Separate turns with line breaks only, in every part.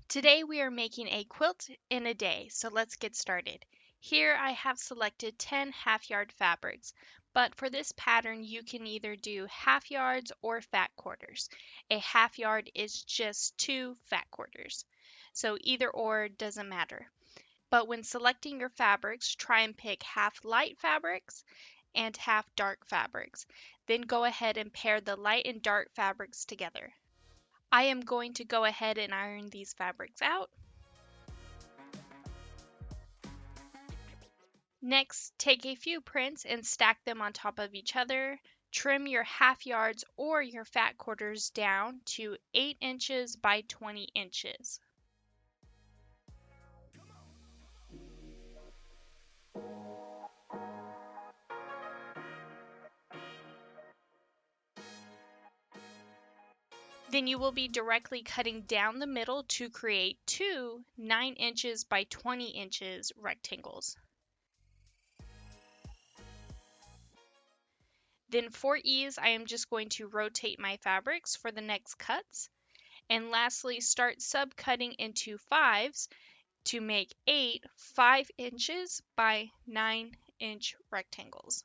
Today we are making a quilt in a day, so let's get started. Here I have selected 10 half-yard fabrics, but for this pattern you can either do half yards or fat quarters. A half yard is just 2 fat quarters, so either or doesn't matter. But when selecting your fabrics, try and pick half light fabrics and half dark fabrics. Then go ahead and pair the light and dark fabrics together. I am going to go ahead and iron these fabrics out. Next, take a few prints and stack them on top of each other. Trim your half yards or your fat quarters down to 8 inches by 20 inches. Then you will be directly cutting down the middle to create two 9 inches by 20 inches rectangles. Then for ease, I am just going to rotate my fabrics for the next cuts. And lastly, start subcutting into fives to make 8 5 inches by 9 inch rectangles.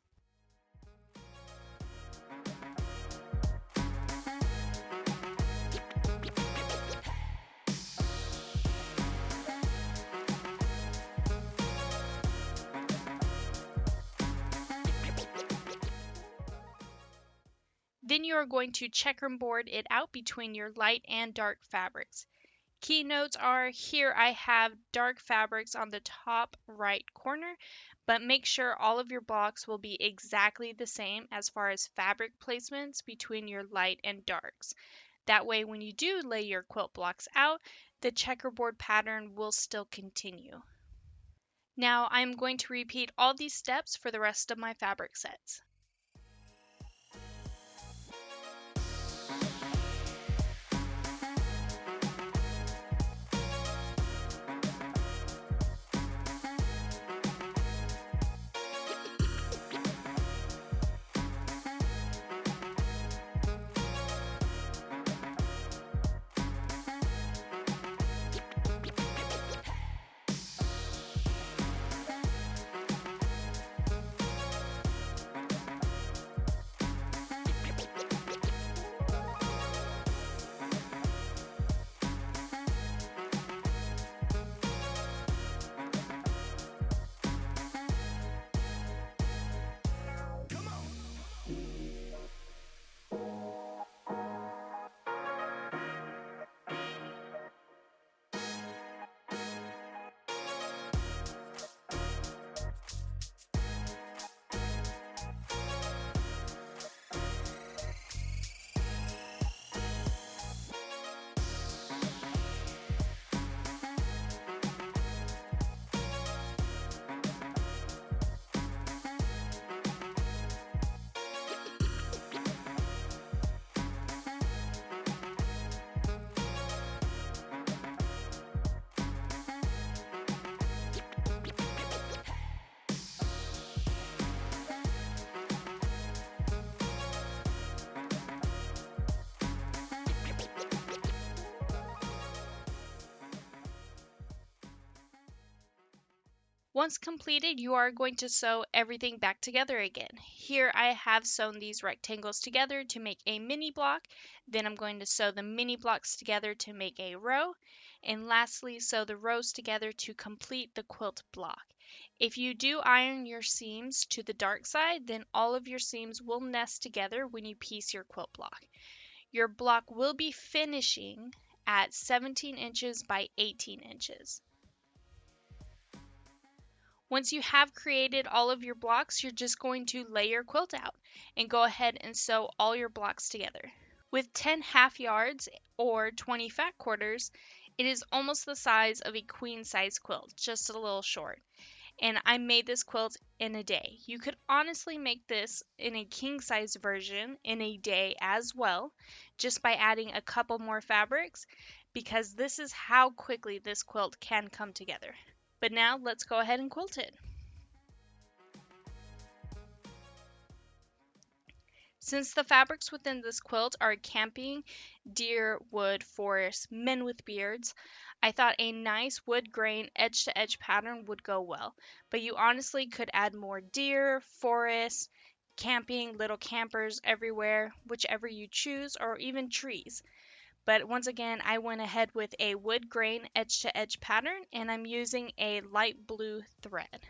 Then you are going to checkerboard it out between your light and dark fabrics. Key notes are here I have dark fabrics on the top right corner, but make sure all of your blocks will be exactly the same as far as fabric placements between your light and darks. That way when you do lay your quilt blocks out, the checkerboard pattern will still continue. Now I'm going to repeat all these steps for the rest of my fabric sets. Once completed, you are going to sew everything back together again. Here I have sewn these rectangles together to make a mini block. Then I'm going to sew the mini blocks together to make a row. And lastly, sew the rows together to complete the quilt block. If you do iron your seams to the dark side, then all of your seams will nest together when you piece your quilt block. Your block will be finishing at 17 inches by 18 inches. Once you have created all of your blocks, you're just going to lay your quilt out and go ahead and sew all your blocks together. With 10 half yards or 20 fat quarters, it is almost the size of a queen size quilt, just a little short. And I made this quilt in a day. You could honestly make this in a king size version in a day as well, just by adding a couple more fabrics, because this is how quickly this quilt can come together. But now let's go ahead and quilt it. Since the fabrics within this quilt are camping, deer, wood, forest, men with beards, I thought a nice wood grain edge to edge pattern would go well, but you honestly could add more deer, forest, camping, little campers everywhere, whichever you choose, or even trees. But once again, I went ahead with a wood grain edge to edge pattern and I'm using a light blue thread.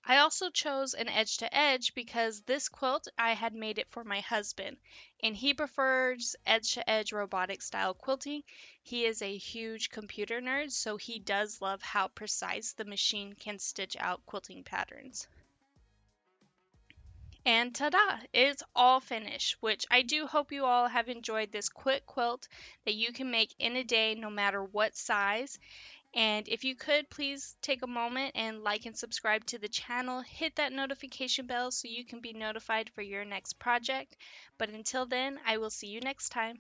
I also chose an edge to edge because this quilt I had made it for my husband and he prefers edge to edge robotic style quilting. He is a huge computer nerd, so he does love how precise the machine can stitch out quilting patterns. And ta-da! It's all finished, which I do hope you all have enjoyed this quick quilt that you can make in a day no matter what size. And if you could, please take a moment and like and subscribe to the channel. Hit that notification bell so you can be notified for your next project. But until then, I will see you next time.